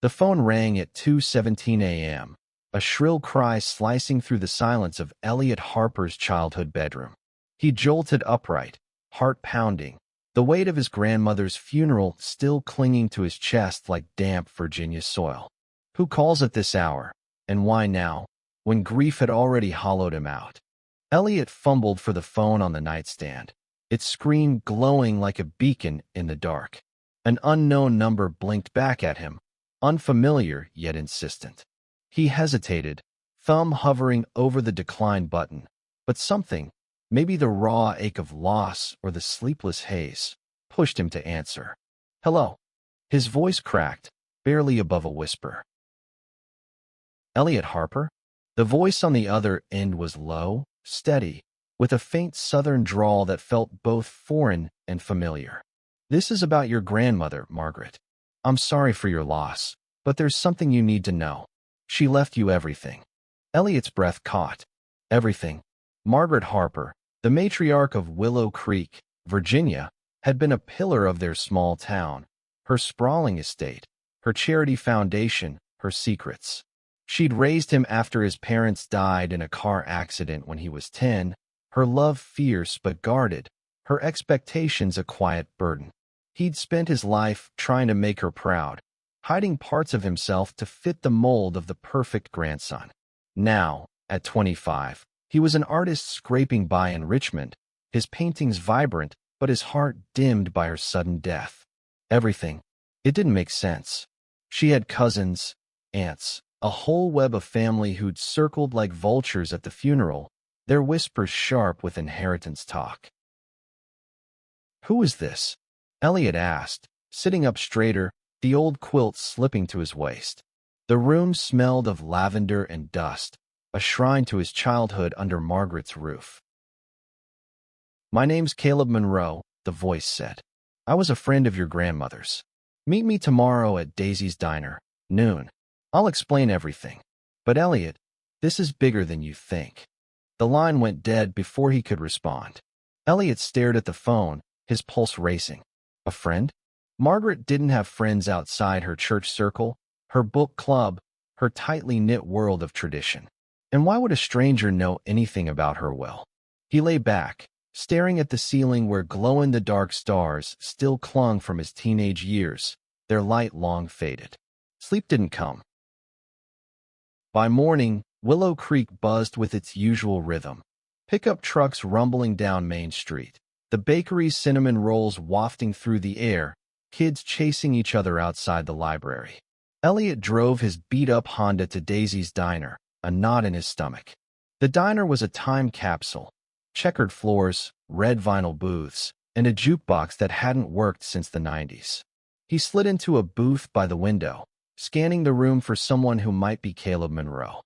The phone rang at 2:17 a.m., a shrill cry slicing through the silence of Elliot Harper's childhood bedroom. He jolted upright, heart pounding, the weight of his grandmother's funeral still clinging to his chest like damp Virginia soil. Who calls at this hour, and why now, when grief had already hollowed him out? Elliot fumbled for the phone on the nightstand, its screen glowing like a beacon in the dark. An unknown number blinked back at him, unfamiliar yet insistent. He hesitated, thumb hovering over the decline button, but something, maybe the raw ache of loss or the sleepless haze, pushed him to answer. Hello. His voice cracked, barely above a whisper. Elliot Harper? The voice on the other end was low, steady, with a faint southern drawl that felt both foreign and familiar. This is about your grandmother, Margaret. I'm sorry for your loss, but there's something you need to know. She left you everything. Elliot's breath caught. Everything. Margaret Harper, the matriarch of Willow Creek, Virginia, had been a pillar of their small town, her sprawling estate, her charity foundation, her secrets. She'd raised him after his parents died in a car accident when he was 10, her love fierce but guarded, her expectations a quiet burden. He'd spent his life trying to make her proud, hiding parts of himself to fit the mold of the perfect grandson. Now, at 25, he was an artist scraping by in Richmond, his paintings vibrant, but his heart dimmed by her sudden death. Everything. It didn't make sense. She had cousins, aunts, a whole web of family who'd circled like vultures at the funeral, their whispers sharp with inheritance talk. Who is this? Elliot asked, sitting up straighter, the old quilt slipping to his waist. The room smelled of lavender and dust, a shrine to his childhood under Margaret's roof. My name's Caleb Monroe, the voice said. I was a friend of your grandmother's. Meet me tomorrow at Daisy's Diner, noon. I'll explain everything. But Elliot, this is bigger than you think. The line went dead before he could respond. Elliot stared at the phone, his pulse racing. A friend? Margaret didn't have friends outside her church circle, her book club, her tightly knit world of tradition. And why would a stranger know anything about her will? He lay back, staring at the ceiling where glow-in-the-dark stars still clung from his teenage years, their light long faded. Sleep didn't come. By morning, Willow Creek buzzed with its usual rhythm. Pickup trucks rumbling down Main Street, the bakery's cinnamon rolls wafting through the air, kids chasing each other outside the library. Elliot drove his beat-up Honda to Daisy's Diner, a knot in his stomach. The diner was a time capsule. Checkered floors, red vinyl booths, and a jukebox that hadn't worked since the 90s. He slid into a booth by the window, scanning the room for someone who might be Caleb Monroe.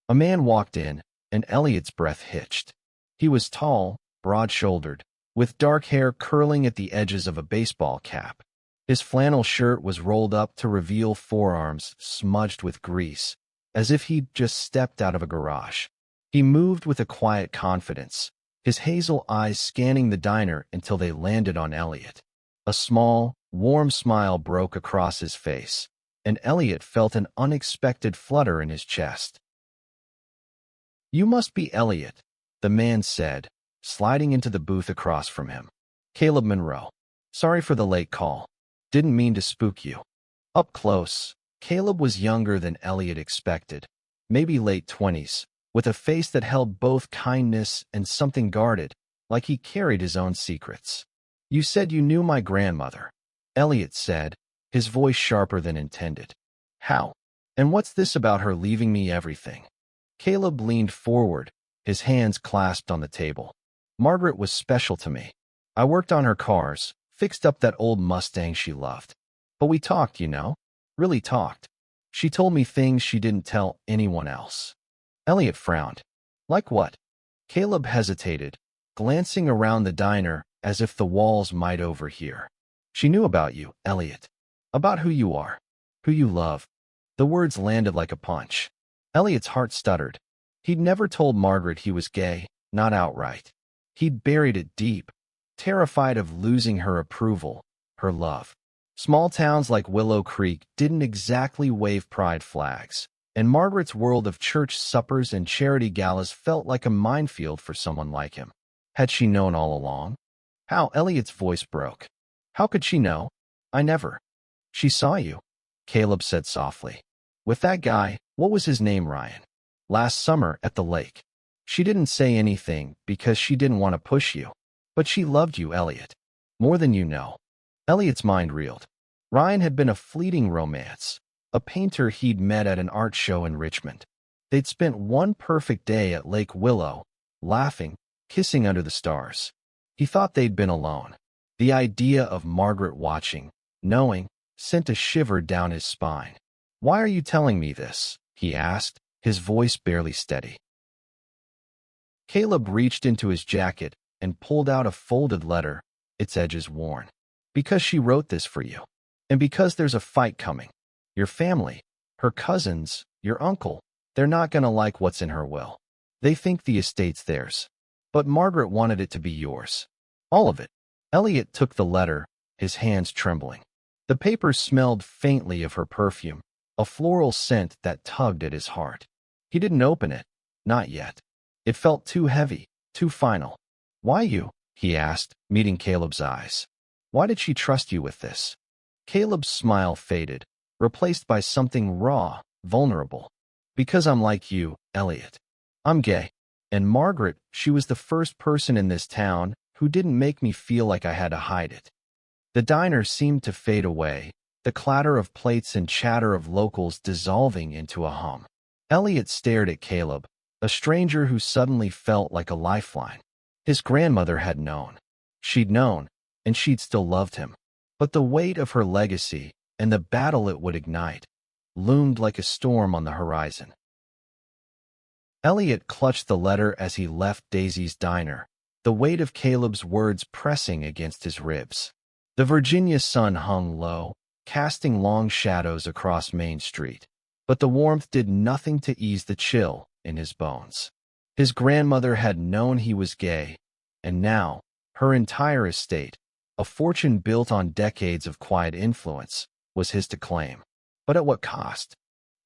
A man walked in, and Elliot's breath hitched. He was tall, broad-shouldered, with dark hair curling at the edges of a baseball cap. His flannel shirt was rolled up to reveal forearms smudged with grease, as if he'd just stepped out of a garage. He moved with a quiet confidence, his hazel eyes scanning the diner until they landed on Elliot. A small, warm smile broke across his face, and Elliot felt an unexpected flutter in his chest. You must be Elliot, the man said, sliding into the booth across from him. Caleb Monroe. Sorry for the late call. Didn't mean to spook you. Up close, Caleb was younger than Elliot expected, maybe late 20s, with a face that held both kindness and something guarded, like he carried his own secrets. You said you knew my grandmother, Elliot said, his voice sharper than intended. How? And what's this about her leaving me everything? Caleb leaned forward, his hands clasped on the table. Margaret was special to me. I worked on her cars, fixed up that old Mustang she loved. But we talked, you know, really talked. She told me things she didn't tell anyone else. Elliot frowned. Like what? Caleb hesitated, glancing around the diner as if the walls might overhear. She knew about you, Elliot. About who you are. Who you love. The words landed like a punch. Elliot's heart stuttered. He'd never told Margaret he was gay, not outright. He'd buried it deep, terrified of losing her approval, her love. Small towns like Willow Creek didn't exactly wave pride flags, and Margaret's world of church suppers and charity galas felt like a minefield for someone like him. Had she known all along? How? Elliot's voice broke. How could she know? I never. She saw you, Caleb said softly. With that guy, what was his name, Ryan? Last summer at the lake. She didn't say anything because she didn't want to push you. But she loved you, Elliot. More than you know. Elliot's mind reeled. Ryan had been a fleeting romance, a painter he'd met at an art show in Richmond. They'd spent one perfect day at Lake Willow, laughing, kissing under the stars. He thought they'd been alone. The idea of Margaret watching, knowing, sent a shiver down his spine. Why are you telling me this? He asked, his voice barely steady. Caleb reached into his jacket and pulled out a folded letter, its edges worn. Because she wrote this for you. And because there's a fight coming. Your family, her cousins, your uncle, they're not gonna like what's in her will. They think the estate's theirs. But Margaret wanted it to be yours. All of it. Elliot took the letter, his hands trembling. The paper smelled faintly of her perfume, a floral scent that tugged at his heart. He didn't open it. Not yet. It felt too heavy, too final. Why you? He asked, meeting Caleb's eyes. Why did she trust you with this? Caleb's smile faded, replaced by something raw, vulnerable. Because I'm like you, Elliot. I'm gay. And Margaret, she was the first person in this town who didn't make me feel like I had to hide it. The diner seemed to fade away, the clatter of plates and chatter of locals dissolving into a hum. Elliot stared at Caleb, a stranger who suddenly felt like a lifeline. His grandmother had known. She'd known, and she'd still loved him. But the weight of her legacy and the battle it would ignite loomed like a storm on the horizon. Elliot clutched the letter as he left Daisy's diner, the weight of Caleb's words pressing against his ribs. The Virginia sun hung low, casting long shadows across Main Street, but the warmth did nothing to ease the chill in his bones. His grandmother had known he was gay, and now, her entire estate, a fortune built on decades of quiet influence, was his to claim. But at what cost?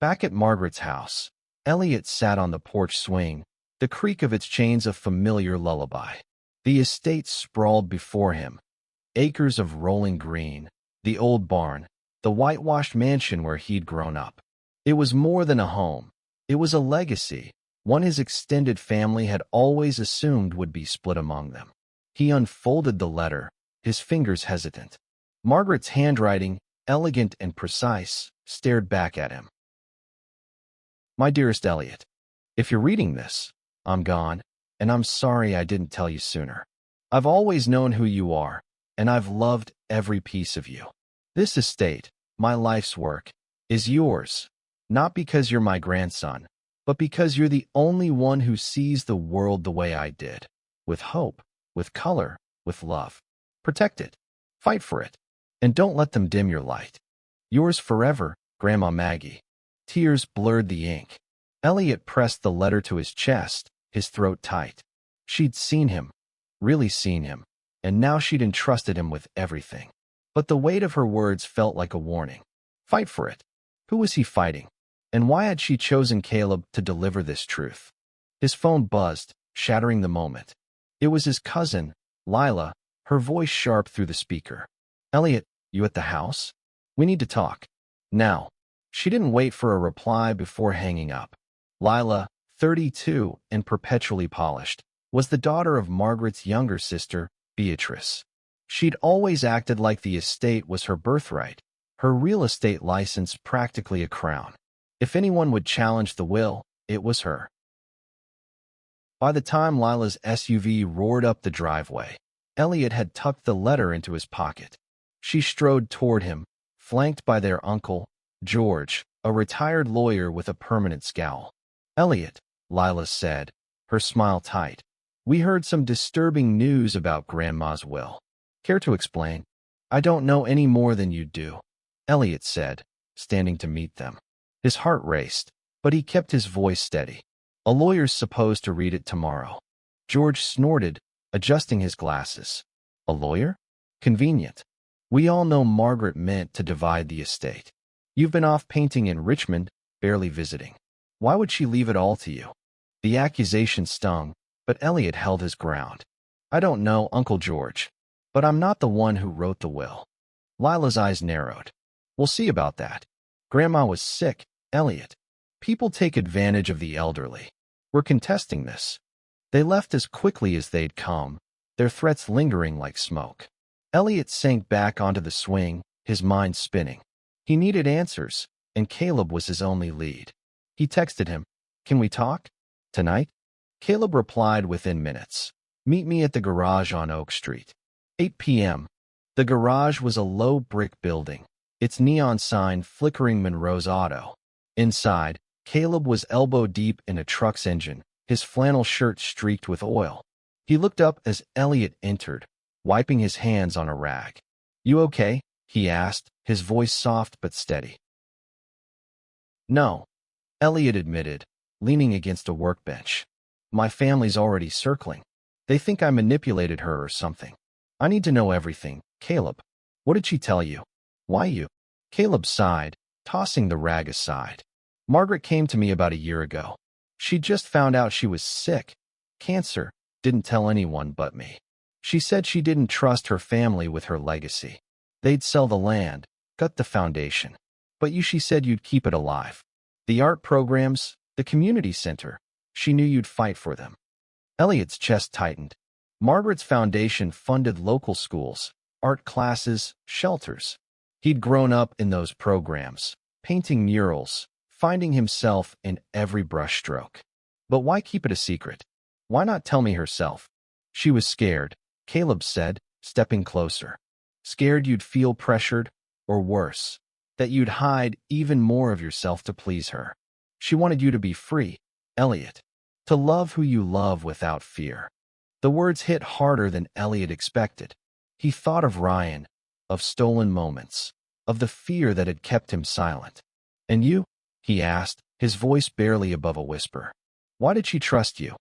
Back at Margaret's house, Elliot sat on the porch swing, the creak of its chains a familiar lullaby. The estate sprawled before him, acres of rolling green, the old barn, the whitewashed mansion where he'd grown up. It was more than a home. It was a legacy, one his extended family had always assumed would be split among them. He unfolded the letter, his fingers hesitant. Margaret's handwriting, elegant and precise, stared back at him. My dearest Elliot, if you're reading this, I'm gone, and I'm sorry I didn't tell you sooner. I've always known who you are, and I've loved every piece of you. This estate, my life's work, is yours, not because you're my grandson, but because you're the only one who sees the world the way I did, with hope, with color, with love. Protect it. Fight for it. And don't let them dim your light. Yours forever, Grandma Maggie. Tears blurred the ink. Elliot pressed the letter to his chest, his throat tight. She'd seen him, really seen him, and now she'd entrusted him with everything. But the weight of her words felt like a warning. Fight for it. Who was he fighting? And why had she chosen Caleb to deliver this truth? His phone buzzed, shattering the moment. It was his cousin, Lila, her voice sharp through the speaker. Elliot, you at the house? We need to talk. Now. She didn't wait for a reply before hanging up. Lila, 32 and perpetually polished, was the daughter of Margaret's younger sister, Beatrice. She'd always acted like the estate was her birthright, her real estate license practically a crown. If anyone would challenge the will, it was her. By the time Lila's SUV roared up the driveway, Elliot had tucked the letter into his pocket. She strode toward him, flanked by their uncle, George, a retired lawyer with a permanent scowl. Elliot, Lila said, her smile tight. We heard some disturbing news about Grandma's will. Care to explain? I don't know any more than you do, Elliot said, standing to meet them. His heart raced, but he kept his voice steady. A lawyer's supposed to read it tomorrow. George snorted, adjusting his glasses. A lawyer? Convenient. We all know Margaret meant to divide the estate. You've been off painting in Richmond, barely visiting. Why would she leave it all to you? The accusation stung, but Elliot held his ground. I don't know, Uncle George, but I'm not the one who wrote the will. Lila's eyes narrowed. We'll see about that. Grandma was sick, Elliot. People take advantage of the elderly. We're contesting this. They left as quickly as they'd come, their threats lingering like smoke. Elliot sank back onto the swing, his mind spinning. He needed answers, and Caleb was his only lead. He texted him, "Can we talk? Tonight?" Caleb replied within minutes. "Meet me at the garage on Oak Street." 8 p.m. The garage was a low brick building, its neon sign flickering Monroe's Auto. Inside, Caleb was elbow-deep in a truck's engine, his flannel shirt streaked with oil. He looked up as Elliot entered, wiping his hands on a rag. "You okay?" he asked, his voice soft but steady. "No," Elliot admitted, leaning against a workbench. "My family's already circling. They think I manipulated her or something. I need to know everything. Caleb, what did she tell you? Why you?" Caleb sighed, tossing the rag aside. "Margaret came to me about a year ago. She just found out she was sick. Cancer. Didn't tell anyone but me. She said she didn't trust her family with her legacy. They'd sell the land, gut the foundation. But she said you'd keep it alive. The art programs, the community center. She knew you'd fight for them." Elliot's chest tightened. Margaret's foundation funded local schools, art classes, shelters. He'd grown up in those programs, painting murals, finding himself in every brushstroke. But why keep it a secret? Why not tell me herself? She was scared, Caleb said, stepping closer. Scared you'd feel pressured, or worse, that you'd hide even more of yourself to please her. She wanted you to be free, Elliot, to love who you love without fear. The words hit harder than Elliot expected. He thought of Ryan, of stolen moments, of the fear that had kept him silent. "And you?" he asked, his voice barely above a whisper. "Why did she trust you?"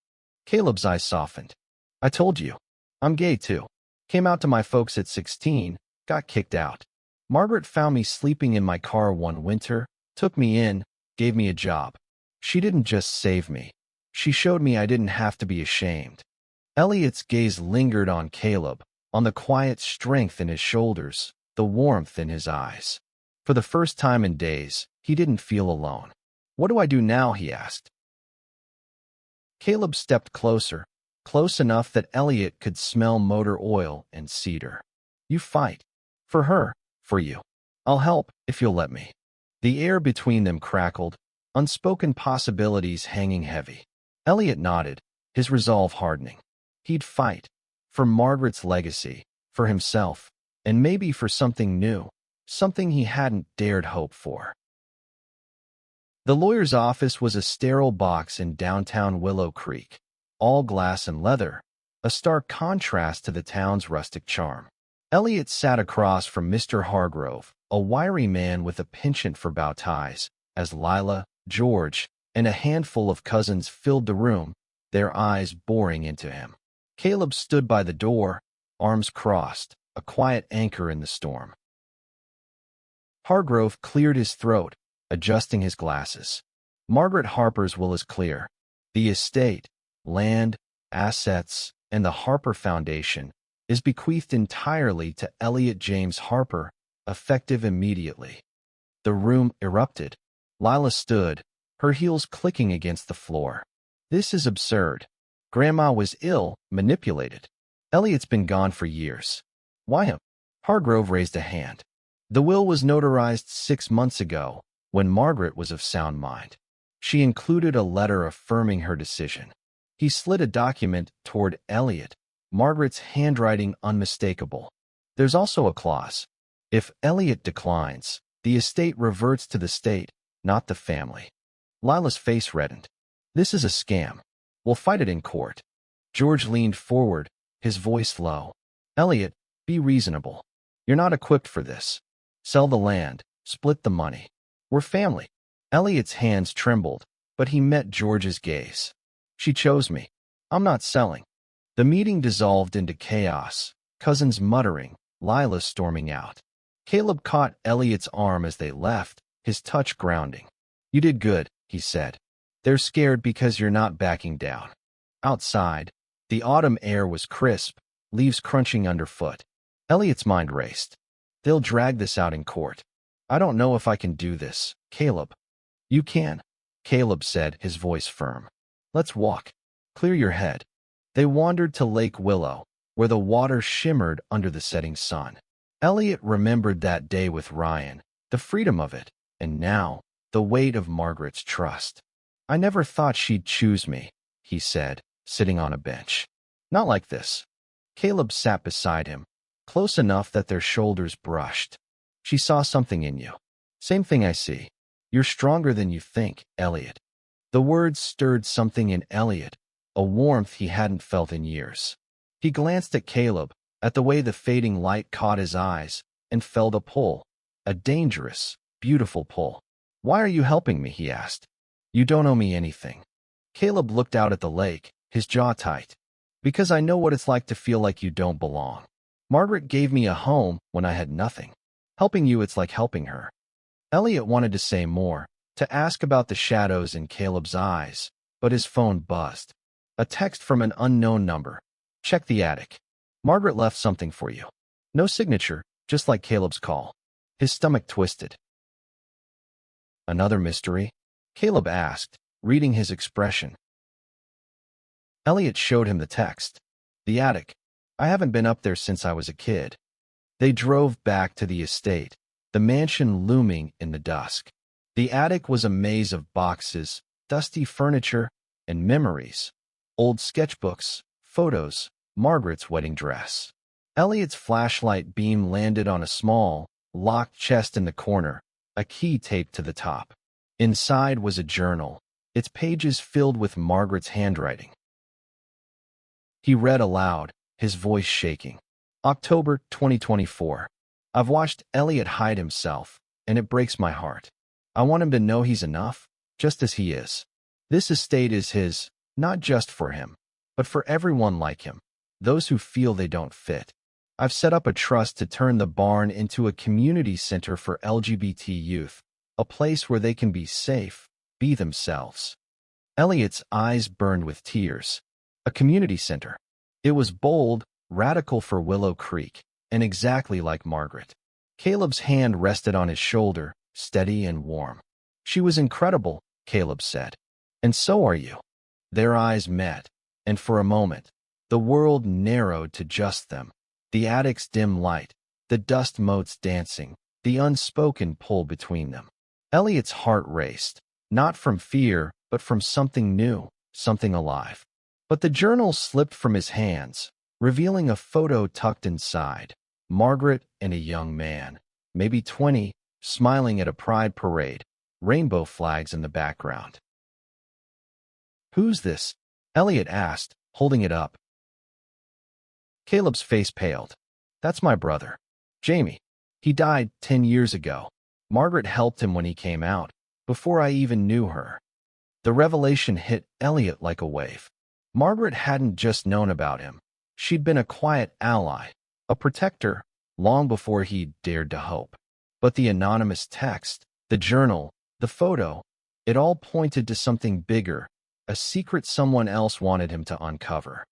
Caleb's eyes softened. "I told you. I'm gay too. Came out to my folks at 16, got kicked out. Margaret found me sleeping in my car one winter, took me in, gave me a job. She didn't just save me. She showed me I didn't have to be ashamed." Elliot's gaze lingered on Caleb, on the quiet strength in his shoulders, the warmth in his eyes. For the first time in days, he didn't feel alone. "What do I do now?" he asked. Caleb stepped closer, close enough that Elliot could smell motor oil and cedar. "You fight. For her, for you. I'll help, if you'll let me." The air between them crackled, unspoken possibilities hanging heavy. Elliot nodded, his resolve hardening. He'd fight. For Margaret's legacy, for himself, and maybe for something new, something he hadn't dared hope for. The lawyer's office was a sterile box in downtown Willow Creek, all glass and leather, a stark contrast to the town's rustic charm. Elliot sat across from Mr. Hargrove, a wiry man with a penchant for bow ties, as Lila, George, and a handful of cousins filled the room, their eyes boring into him. Caleb stood by the door, arms crossed, a quiet anchor in the storm. Hargrove cleared his throat, adjusting his glasses. Margaret Harper's will is clear. The estate, land, assets, and the Harper Foundation is bequeathed entirely to Elliot James Harper, effective immediately. The room erupted. Lila stood, her heels clicking against the floor. "This is absurd. Grandma was ill, manipulated. Elliot's been gone for years. Why him?" Hargrove raised a hand. "The will was notarized 6 months ago, when Margaret was of sound mind. She included a letter affirming her decision." He slid a document toward Elliot, Margaret's handwriting unmistakable. "There's also a clause. If Elliot declines, the estate reverts to the state, not the family." Lila's face reddened. "This is a scam. We'll fight it in court." George leaned forward, his voice low. "Elliot, be reasonable. You're not equipped for this. Sell the land, split the money. We're family." Elliot's hands trembled, but he met George's gaze. "She chose me. I'm not selling." The meeting dissolved into chaos, cousins muttering, Lila storming out. Caleb caught Elliot's arm as they left, his touch grounding. "You did good," he said. "They're scared because you're not backing down." Outside, the autumn air was crisp, leaves crunching underfoot. Elliot's mind raced. "They'll drag this out in court. I don't know if I can do this, Caleb." "You can," Caleb said, his voice firm. "Let's walk. Clear your head." They wandered to Lake Willow, where the water shimmered under the setting sun. Elliot remembered that day with Ryan, the freedom of it, and now, the weight of Margaret's trust. "I never thought she'd choose me," he said, sitting on a bench. "Not like this." Caleb sat beside him, close enough that their shoulders brushed. "She saw something in you. Same thing I see. You're stronger than you think, Elliot." The words stirred something in Elliot, a warmth he hadn't felt in years. He glanced at Caleb, at the way the fading light caught his eyes, and felt a pull, a dangerous, beautiful pull. "Why are you helping me?" he asked. "You don't owe me anything." Caleb looked out at the lake, his jaw tight. "Because I know what it's like to feel like you don't belong. Margaret gave me a home when I had nothing. Helping you, it's like helping her." Elliot wanted to say more, to ask about the shadows in Caleb's eyes, but his phone buzzed. A text from an unknown number. "Check the attic. Margaret left something for you." No signature, just like Caleb's call. His stomach twisted. "Another mystery?" Caleb asked, reading his expression. Elliot showed him the text. "The attic. I haven't been up there since I was a kid." They drove back to the estate, the mansion looming in the dusk. The attic was a maze of boxes, dusty furniture, and memories. Old sketchbooks, photos, Margaret's wedding dress. Elliot's flashlight beam landed on a small, locked chest in the corner, a key taped to the top. Inside was a journal, its pages filled with Margaret's handwriting. He read aloud, his voice shaking. October 2024. "I've watched Elliot hide himself, and it breaks my heart. I want him to know he's enough, just as he is. This estate is his, not just for him, but for everyone like him, those who feel they don't fit. I've set up a trust to turn the barn into a community center for LGBT youth, a place where they can be safe, be themselves." Elliot's eyes burned with tears. A community center. It was bold, radical for Willow Creek, and exactly like Margaret. Caleb's hand rested on his shoulder, steady and warm. "She was incredible," Caleb said. "And so are you." Their eyes met, and for a moment, the world narrowed to just them. The attic's dim light, the dust motes dancing, the unspoken pull between them. Elliot's heart raced, not from fear, but from something new, something alive. But the journal slipped from his hands, revealing a photo tucked inside. Margaret and a young man, maybe 20, smiling at a pride parade, rainbow flags in the background. "Who's this?" Elliot asked, holding it up. Caleb's face paled. "That's my brother, Jamie. He died 10 years ago. Margaret helped him when he came out, before I even knew her." The revelation hit Elliot like a wave. Margaret hadn't just known about him. She'd been a quiet ally, a protector, long before he'd dared to hope. But the anonymous text, the journal, the photo, it all pointed to something bigger, a secret someone else wanted him to uncover.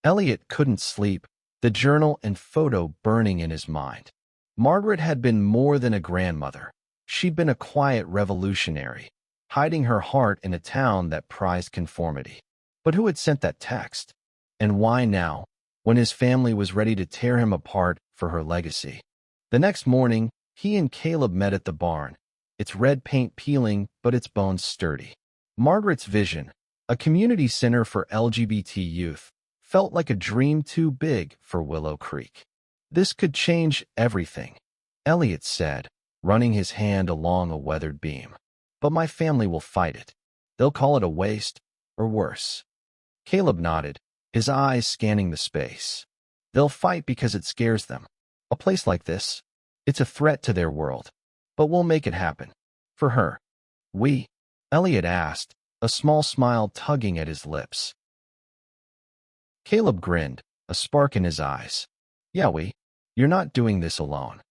Elliot couldn't sleep, the journal and photo burning in his mind. Margaret had been more than a grandmother. She'd been a quiet revolutionary, hiding her heart in a town that prized conformity. But who had sent that text? And why now, when his family was ready to tear him apart for her legacy? The next morning, he and Caleb met at the barn, its red paint peeling but its bones sturdy. Margaret's vision, a community center for LGBT youth, felt like a dream too big for Willow Creek. "This could change everything," Elliot said, running his hand along a weathered beam. "But my family will fight it. They'll call it a waste, or worse." Caleb nodded, his eyes scanning the space. "They'll fight because it scares them. A place like this, it's a threat to their world. But we'll make it happen. For her." "We?" Elliot asked, a small smile tugging at his lips. Caleb grinned, a spark in his eyes. Yeah, you're not doing this alone.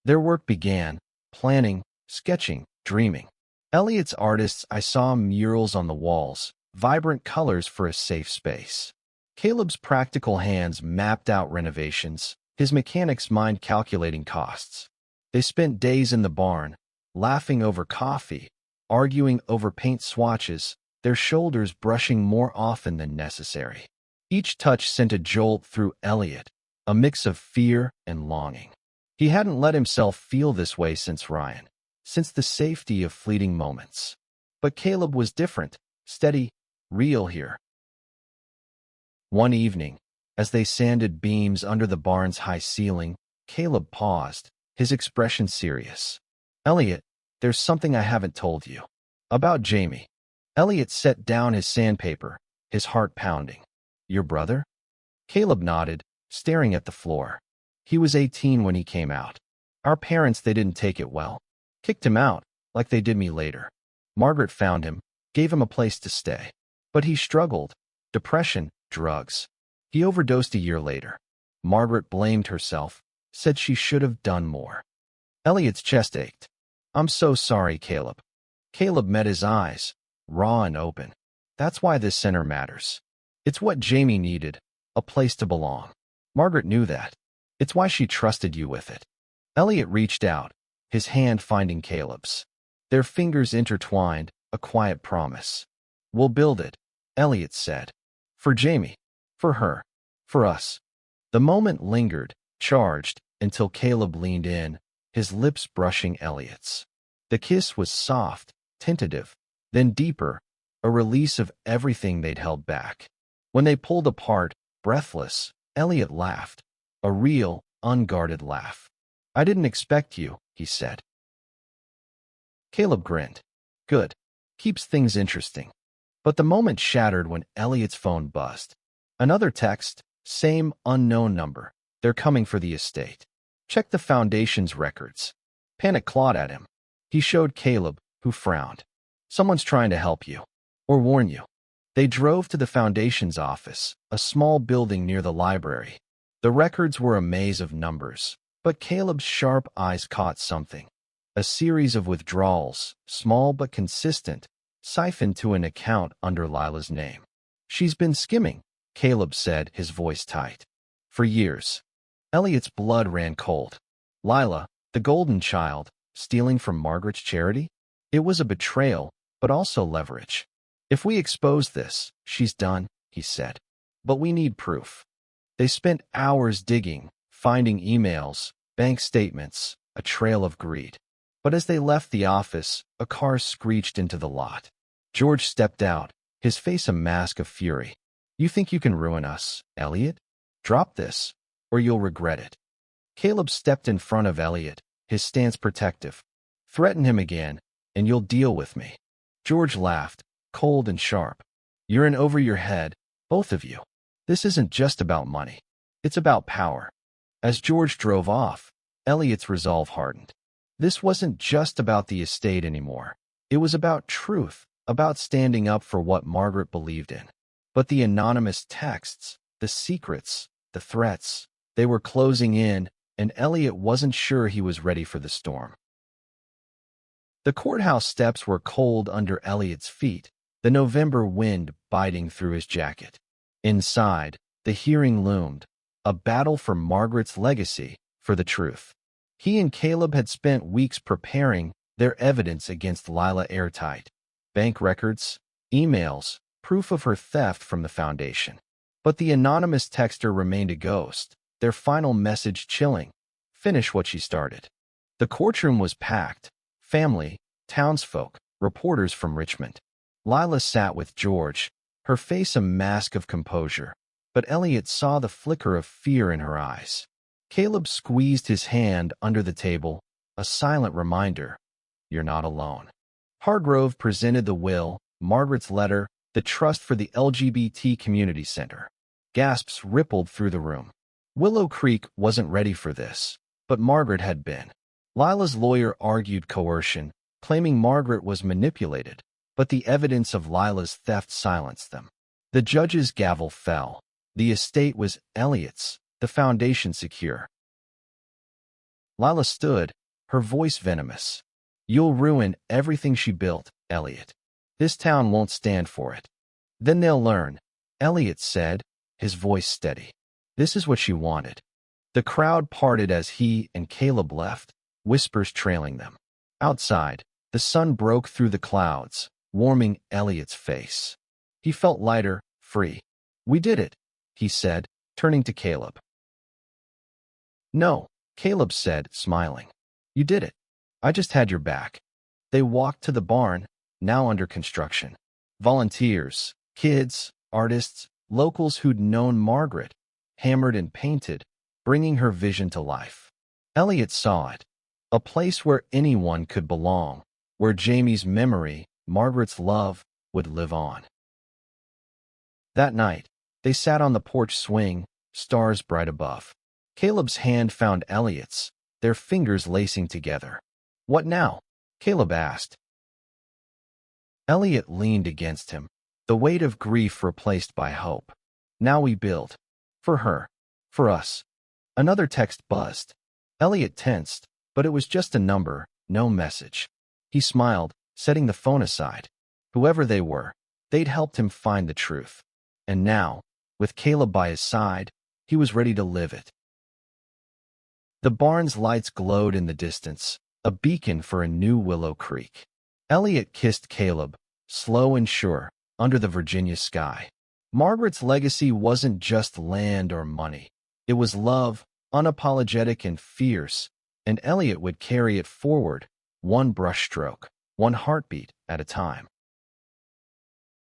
Their work began, planning, sketching, dreaming. Elliot's artists, I saw murals on the walls, vibrant colors for a safe space. Caleb's practical hands mapped out renovations, his mechanic's mind calculating costs. They spent days in the barn, laughing over coffee, arguing over paint swatches, their shoulders brushing more often than necessary. Each touch sent a jolt through Elliot, a mix of fear and longing. He hadn't let himself feel this way since Ryan, since the safety of fleeting moments. But Caleb was different, steady, real here. One evening, as they sanded beams under the barn's high ceiling, Caleb paused, his expression serious. Elliot, there's something I haven't told you. About Jamie. Elliot set down his sandpaper, his heart pounding. Your brother? Caleb nodded, staring at the floor. He was 18 when he came out. Our parents, they didn't take it well. Kicked him out, like they did me later. Margaret found him, gave him a place to stay. But he struggled. Depression, drugs. He overdosed a year later. Margaret blamed herself, said she should have done more. Elliot's chest ached. I'm so sorry, Caleb. Caleb met his eyes, raw and open. That's why this center matters. It's what Jamie needed, a place to belong. Margaret knew that. It's why she trusted you with it. Elliot reached out, his hand finding Caleb's. Their fingers intertwined, a quiet promise. We'll build it, Elliot said. For Jamie. For her. For us. The moment lingered, charged, until Caleb leaned in, his lips brushing Elliot's. The kiss was soft, tentative, then deeper, a release of everything they'd held back. When they pulled apart, breathless, Elliot laughed. A real, unguarded laugh. I didn't expect you, he said. Caleb grinned. Good. Keeps things interesting. But the moment shattered when Elliot's phone buzzed. Another text, same unknown number. They're coming for the estate. Check the foundation's records. Panic clawed at him. He showed Caleb, who frowned. Someone's trying to help you. Or warn you. They drove to the foundation's office, a small building near the library. The records were a maze of numbers, but Caleb's sharp eyes caught something. A series of withdrawals, small but consistent, siphoned to an account under Lila's name. She's been skimming, Caleb said, his voice tight. For years. Elliot's blood ran cold. Lila, the golden child, stealing from Margaret's charity? It was a betrayal, but also leverage. If we expose this, she's done, he said. But we need proof. They spent hours digging, finding emails, bank statements, a trail of greed. But as they left the office, a car screeched into the lot. George stepped out, his face a mask of fury. You think you can ruin us, Elliot? Drop this, or you'll regret it. Caleb stepped in front of Elliot, his stance protective. Threaten him again, and you'll deal with me. George laughed, cold and sharp. You're in over your head, both of you. This isn't just about money. It's about power. As George drove off, Elliot's resolve hardened. This wasn't just about the estate anymore. It was about truth, about standing up for what Margaret believed in. But the anonymous texts, the secrets, the threats, they were closing in, and Elliot wasn't sure he was ready for the storm. The courthouse steps were cold under Elliot's feet, the November wind biting through his jacket. Inside, the hearing loomed, a battle for Margaret's legacy, for the truth. He and Caleb had spent weeks preparing, their evidence against Lila airtight. Bank records, emails, proof of her theft from the foundation. But the anonymous texter remained a ghost, their final message chilling. Finish what she started. The courtroom was packed. Family, townsfolk, reporters from Richmond. Lila sat with George, her face a mask of composure, but Elliot saw the flicker of fear in her eyes. Caleb squeezed his hand under the table, a silent reminder, you're not alone. Hargrove presented the will, Margaret's letter, the trust for the LGBT community center. Gasps rippled through the room. Willow Creek wasn't ready for this, but Margaret had been. Lila's lawyer argued coercion, claiming Margaret was manipulated, but the evidence of Lila's theft silenced them. The judge's gavel fell. The estate was Elliot's, the foundation secure. Lila stood, her voice venomous. You'll ruin everything she built, Elliot. This town won't stand for it. Then they'll learn, Elliot said, his voice steady. This is what she wanted. The crowd parted as he and Caleb left, whispers trailing them. Outside, the sun broke through the clouds, warming Elliot's face. He felt lighter, free. We did it, he said, turning to Caleb. No, Caleb said, smiling. You did it. I just had your back. They walked to the barn, now under construction. Volunteers, kids, artists, locals who'd known Margaret, hammered and painted, bringing her vision to life. Elliot saw it. A place where anyone could belong, where Jamie's memory, Margaret's love, would live on. That night, they sat on the porch swing, stars bright above. Caleb's hand found Elliot's, their fingers lacing together. What now? Caleb asked. Elliot leaned against him, the weight of grief replaced by hope. Now we build. For her. For us. Another text buzzed. Elliot tensed, but it was just a number, no message. He smiled, setting the phone aside. Whoever they were, they'd helped him find the truth. And now, with Caleb by his side, he was ready to live it. The barn's lights glowed in the distance, a beacon for a new Willow Creek. Elliot kissed Caleb, slow and sure, under the Virginia sky. Margaret's legacy wasn't just land or money. It was love, unapologetic and fierce, and Elliot would carry it forward, one brushstroke, one heartbeat at a time.